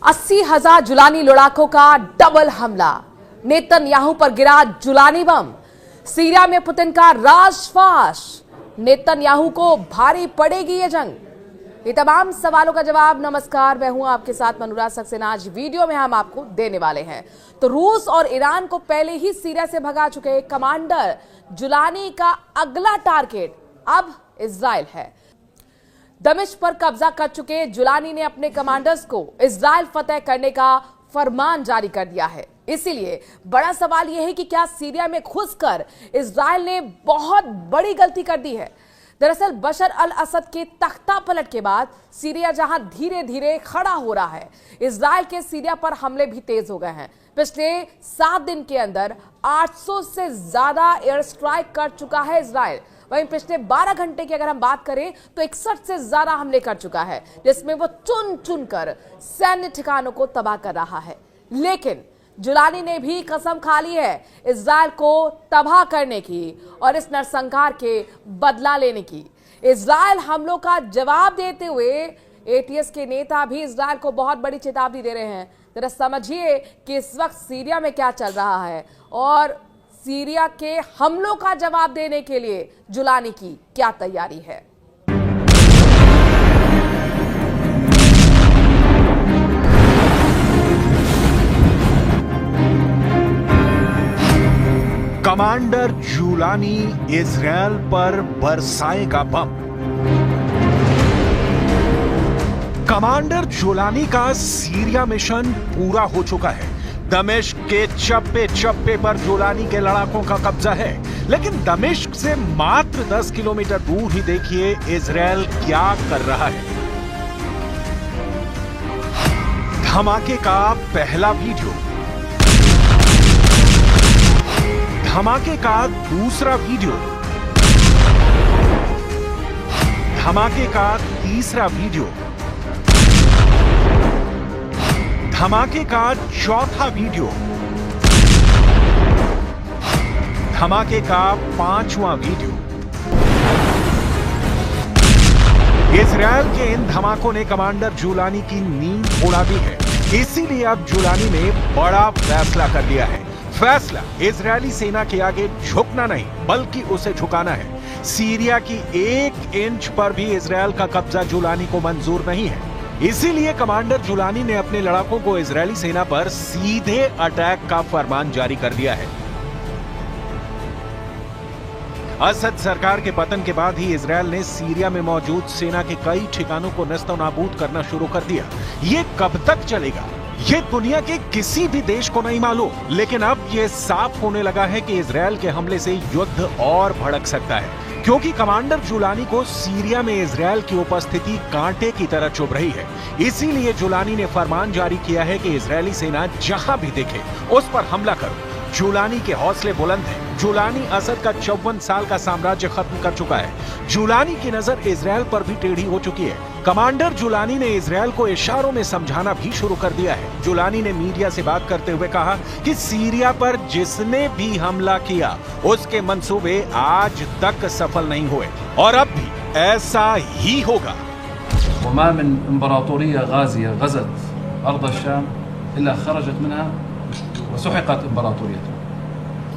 80,000 Jolani लड़ाकों का double हमला, नेतन्याहू पर गिरा जुलानी बम। सीरिया में पुतिन का राजफाश, नेतन्याहू को भारी पड़ेगी ये जंग। ये तमाम सवालों का जवाब, नमस्कार, मैं हूं आपके साथ मनोराज सक्सेना। आज वीडियो में हम आपको देने वाले हैं। तो रूस और ईरान को पहले ही सीरिया से भगा चुके कमांडर जुलानी का अगला टारगेट अब इजराइल है। दमिश्क पर कब्जा कर चुके जुलानी ने अपने कमांडर्स को इजराइल फतेह करने का फरमान जारी कर दिया है। इसीलिए बड़ा सवाल यह है कि क्या सीरिया में घुसकर इजराइल ने बहुत बड़ी गलती कर दी है। दरअसल बशर अल असद के तख्ता पलट के बाद सीरिया जहां धीरे धीरे खड़ा हो रहा है, इजराइल के सीरिया पर हमले भी तेज हो गए हैं। पिछले 7 दिन के अंदर 800 से ज्यादा एयर स्ट्राइक कर चुका है इजराइल। वहीं पिछले 12 घंटे की अगर हम बात करें तो 61 से ज्यादा हमले कर चुका है, जिसमें वो चुन चुन कर सैन्य ठिकानों को तबाह कर रहा है। लेकिन जुलानी ने भी कसम खा ली है इजराइल को तबाह करने की और इस नरसंहार के बदला लेने की। इजराइल हमलों का जवाब देते हुए एटीएस के नेता भी इजराइल को बहुत बड़ी चेतावनी दे रहे हैं। जरा समझिए कि इस वक्त सीरिया में क्या चल रहा है और सीरिया के हमलों का जवाब देने के लिए जुलानी की क्या तैयारी है। कमांडर जुलानी इजरायल पर बरसाएगा बम। कमांडर जुलानी का सीरिया मिशन पूरा हो चुका है। दमिश्क के चप्पे चप्पे पर जुलानी के लड़ाकों का कब्जा है, लेकिन दमिश्क से मात्र 10 किलोमीटर दूर ही देखिए इजरायल क्या कर रहा है। धमाके का पहला वीडियो, धमाके का दूसरा वीडियो, धमाके का तीसरा वीडियो, धमाके का चौथा वीडियो, धमाके का 5वां वीडियो। इजरायल के इन धमाकों ने कमांडर जुलानी की नींद उड़ा दी है। इसीलिए अब जुलानी ने बड़ा फैसला कर लिया है। फैसला इजरायली सेना के आगे झुकना नहीं, बल्कि उसे झुकाना है। सीरिया की 1 इंच पर भी इजरायल का कब्जा जुलानी को मंजूर नहीं है। इसीलिए कमांडर जुलानी ने अपने लड़ाकों को इजरायली सेना पर सीधे अटैक का फरमान जारी कर दिया है। असद सरकार के पतन के बाद ही इजरायल ने सीरिया में मौजूद सेना के कई ठिकानों को नस्तनाबूद करना शुरू कर दिया। ये कब तक चलेगा, ये दुनिया के किसी भी देश को नहीं मालूम, लेकिन अब ये साफ होने लगा है कि इजरायल के हमले से युद्ध और भड़क सकता है, क्योंकि कमांडर जुलानी को सीरिया में इजरायल की उपस्थिति कांटे की तरह चुभ रही है। इसीलिए जुलानी ने फरमान जारी किया है कि इजरायली सेना जहां भी दिखे उस पर हमला करो। जुलानी के हौसले बुलंद हैं। जुलानी असद का 54 साल का साम्राज्य खत्म कर चुका है। जुलानी की नजर इजरायल पर भी टेढ़ी हो चुकी है। कमांडर जुलानी ने इजरायल को इशारों में समझाना भी शुरू कर दिया है। जुलानी ने मीडिया से बात करते हुए कहा कि सीरिया पर जिसने भी हमला किया उसके मंसूबे आज तक सफल नहीं हुए और अब भी ऐसा ही होगा। वमा मिन इम्बरातोरिया गाजिया गज़त अर्द अश-शाम इल्ला खरजत मिनहा वसुहिक़त इम्बरातोरियतुहा।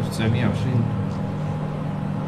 1920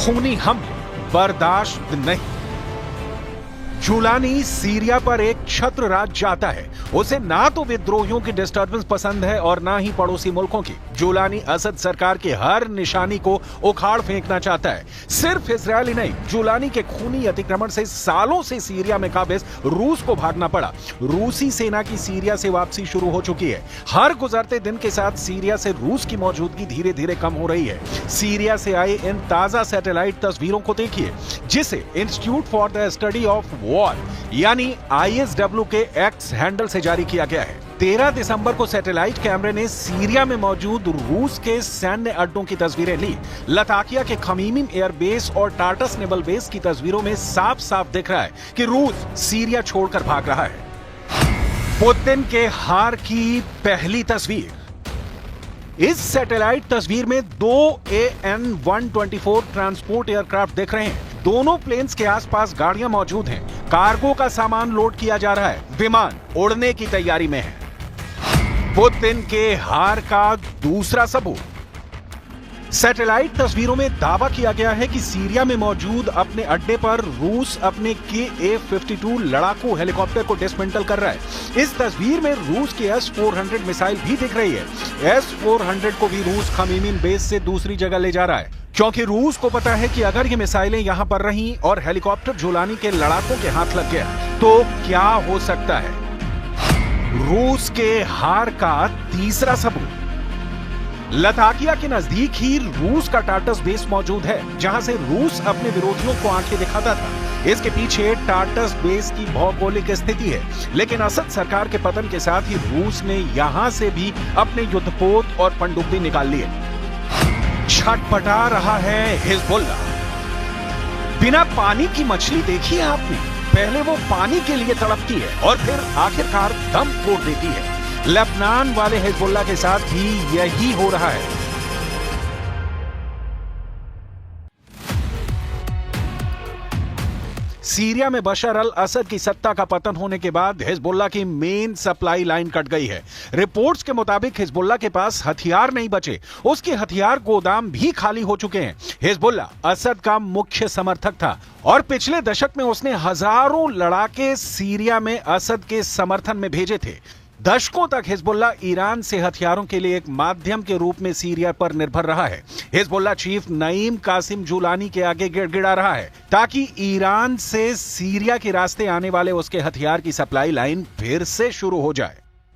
खूनी हमले बर्दाश्त नहीं। जुलानी सीरिया पर एक छत्र राज चाहता है। उसे ना तो विद्रोहियों की डिस्टर्बेंस पसंद है और ना ही पड़ोसी मुल्कों की। जुलानी असद सरकार के हर निशानी को उखाड़ फेंकना चाहता है। सिर्फ इजरायली नहीं, जुलानी के खूनी अतिक्रमण से सालों से सीरिया में काबिज रूस को भागना पड़ा। रूसी सेना की सीरिया से वापसी शुरू हो चुकी है। हर गुजरते दिन के साथ सीरिया से रूस की मौजूदगी धीरे धीरे कम हो रही है। सीरिया से आए इन ताजा सैटेलाइट तस्वीरों को देखिए, जिसे institute for the study of wall यानी ISW के एक्स हैंडल से जारी किया गया है। 13 दिसंबर को सैटेलाइट कैमरे ने सीरिया में मौजूद रूस के सैन्य अड्डों की तस्वीरें ली। लताकिया के खमीमिम एयरबेस और टार्टस नेवल बेस की तस्वीरों में साफ साफ दिख रहा है कि रूस सीरिया छोड़कर भाग रहा है। पुतिन के हार की पहली तस्वीर। इस सैटेलाइट तस्वीर में 2 AN-124 ट्रांसपोर्ट एयरक्राफ्ट दिख रहे हैं। दोनों प्लेन्स के आसपास गाड़ियां मौजूद हैं। कार्गो का सामान लोड किया जा रहा है। विमान उड़ने की तैयारी में है। पुतिन के हार का दूसरा सबूत। सैटेलाइट तस्वीरों में दावा किया गया है कि सीरिया में मौजूद अपने अड्डे पर रूस अपने Ka-52 लड़ाकू हेलीकॉप्टर को डिसमेंटल कर रहा है। इस तस्वीर में रूस की S-400 मिसाइल भी दिख रही है। S-400 को भी रूस खमीमिम बेस से दूसरी जगह ले जा रहा है, क्योंकि रूस को पता है कि अगर ये मिसाइलें यहां पर रहीं और हेलीकॉप्टर जुलानी के लड़ाकों के हाथ लग गया तो क्या हो सकता है। रूस के हार का तीसरा सबूत। लताकिया के नजदीक ही रूस का टार्टस बेस मौजूद है, जहां से रूस अपने विरोधियों को आंखें दिखाता था। इसके पीछे टार्टस बेस की भौगोलिक स्थिति है, लेकिन असद सरकार के पतन के साथ ही रूस ने यहां से भी अपने युद्धपोत और पनडुब्बी निकाल लिए। छटपटा रहा है हिजबुल्ला। बिना पानी की मछली देखी है आपने? पहले वो पानी के लिए तड़पती है और फिर आखिरकार दम तोड़ देती है। लेबनान वाले हिजबुल्ला के साथ भी यही हो रहा है। सीरिया में बशर अल असद की सत्ता का पतन होने के बाद हिजबुल्ला की मेन सप्लाई लाइन कट गई है। रिपोर्ट्स के मुताबिक हिजबुल्ला के पास हथियार नहीं बचे, उसके हथियार गोदाम भी खाली हो चुके हैं। हिजबुल्ला असद का मुख्य समर्थक था और पिछले दशक में उसने हजारों लड़ाके सीरिया में असद के समर्थन में भेजे थे। दशकों तक हिजबुल्ला ईरान से हथियारों के लिए एक माध्यम के रूप में सीरिया पर निर्भर रहा है। Hezbollah chief Naim Qassem Jolani के आगे गिड़गिड़ा रहा है ताकि ईरान से सीरिया के रास्ते आने वाले उसके हथियार की सप्लाई लाइन फिर से शुरू हो जाए।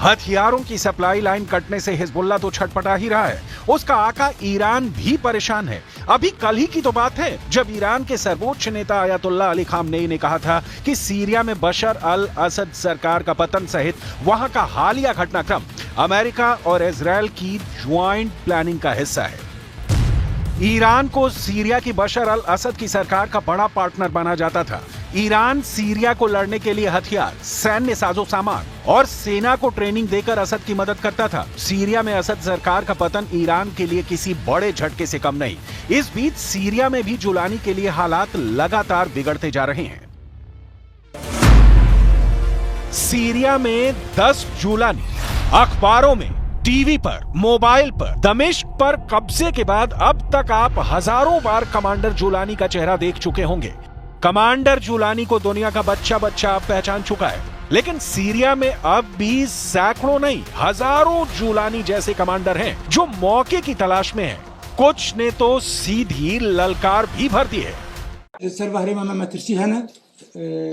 हथियारों की सप्लाई लाइन कटने से हिजबुल्ला तो छटपटा ही रहा है, उसका आका ईरान भी परेशान है। अभी कल ही की तो बात है जब ईरान के सर्वोच्च नेता अयतुल्लाह अली खामनेई ने कहा था कि सीरिया में बशर अल असद सरकार का पतन सहित वहां का हालिया घटनाक्रम अमेरिका और इजराइल की ज्वाइंट प्लानिंग का हिस्सा है। ईरान को सीरिया की बशर अल असद की सरकार का बड़ा पार्टनर माना जाता था। ईरान सीरिया को लड़ने के लिए हथियार, सैन्य साजो सामान और सेना को ट्रेनिंग देकर असद की मदद करता था। सीरिया में असद सरकार का पतन ईरान के लिए किसी बड़े झटके से कम नहीं। इस बीच सीरिया में भी जुलानी के लिए हालात लगातार बिगड़ते जा रहे हैं। सीरिया में 10 जुलानी अखबारों में, टीवी पर, मोबाइल पर, दमिश्क पर कब्जे के बाद अब तक आप हजारों बार कमांडर जुलानी का चेहरा देख चुके होंगे। कमांडर जुलानी को दुनिया का बच्चा बच्चा आप पहचान चुका है, लेकिन सीरिया में अब भी सैकड़ों नहीं हजारों जुलानी जैसे कमांडर हैं जो मौके की तलाश में हैं। कुछ ने तो सीधी ललकार भी भर दी है।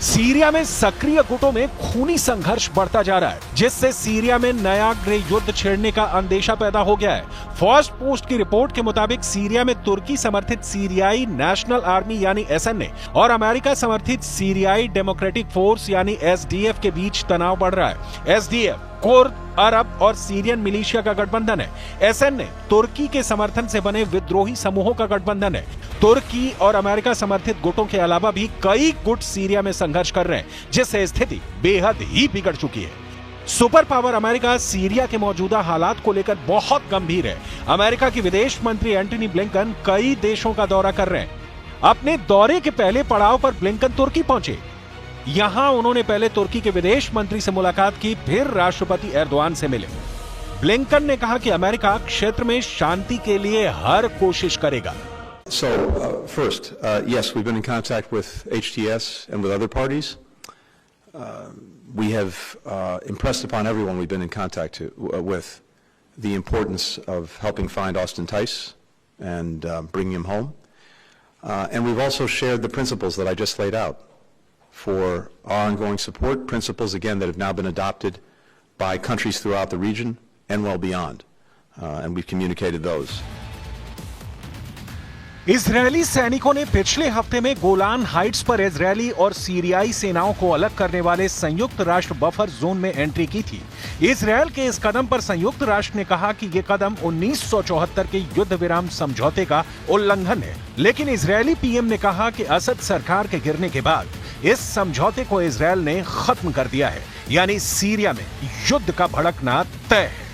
सीरिया में सक्रिय गुटों में खूनी संघर्ष बढ़ता जा रहा है, जिससे सीरिया में नया गृह युद्ध छेड़ने का अंदेशा पैदा हो गया है। फर्स्ट पोस्ट की रिपोर्ट के मुताबिक सीरिया में तुर्की समर्थित सीरियाई नेशनल आर्मी यानी एसएनए और अमेरिका समर्थित सीरियाई डेमोक्रेटिक फोर्स यानी एसडीएफ के बीच तनाव बढ़ रहा है। एसडीएफ कुर्द, अरब और सीरियन मिलिशिया का गठबंधन है। एसएनए तुर्की के समर्थन से बने विद्रोही समूहों का गठबंधन है। तुर्की और अमेरिका समर्थित गुटों के अलावा भी कई गुट सीरिया में संघर्ष कर रहे हैं, जिससे स्थिति बेहद ही बिगड़ चुकी है। सुपर पावर अमेरिका सीरिया के मौजूदा हालात को लेकर बहुत गंभीर है। अमेरिका की विदेश मंत्री एंटनी ब्लिंकन कई देशों का दौरा कर रहे हैं। अपने दौरे के पहले पड़ाव पर ब्लिंकन तुर्की पहुंचे। यहां उन्होंने पहले तुर्की के विदेश मंत्री से मुलाकात की, फिर राष्ट्रपति एर्दोआन से मिले। ब्लिंकन ने कहा कि अमेरिका क्षेत्र में शांति के लिए हर कोशिश करेगा। So, first, yes, we've been in contact with HTS and with other parties. We have impressed upon everyone we've been in contact with the importance of helping find Austin Tice and bringing him home. And we've also shared the principles that I just laid out for our ongoing support, principles, again, that have now been adopted by countries throughout the region and well beyond. And we've communicated those. Israeli सैनिकों ने पिछले हफ्ते में Golan Heights पर Israeli और सीरियाई सेनाओं को अलग करने वाले संयुक्त राष्ट्र बफर जोन में एंट्री की थी। इजरायल के इस कदम पर संयुक्त राष्ट्र ने कहा कि यह कदम 1974 के युद्ध विराम समझौते का उल्लंघन है, लेकिन इजरायली पीएम ने कहा कि असद सरकार के गिरने के बाद इस समझौते को इजरायल ने खत्म कर दिया है, यानी सीरिया में युद्ध का भड़कना तय है।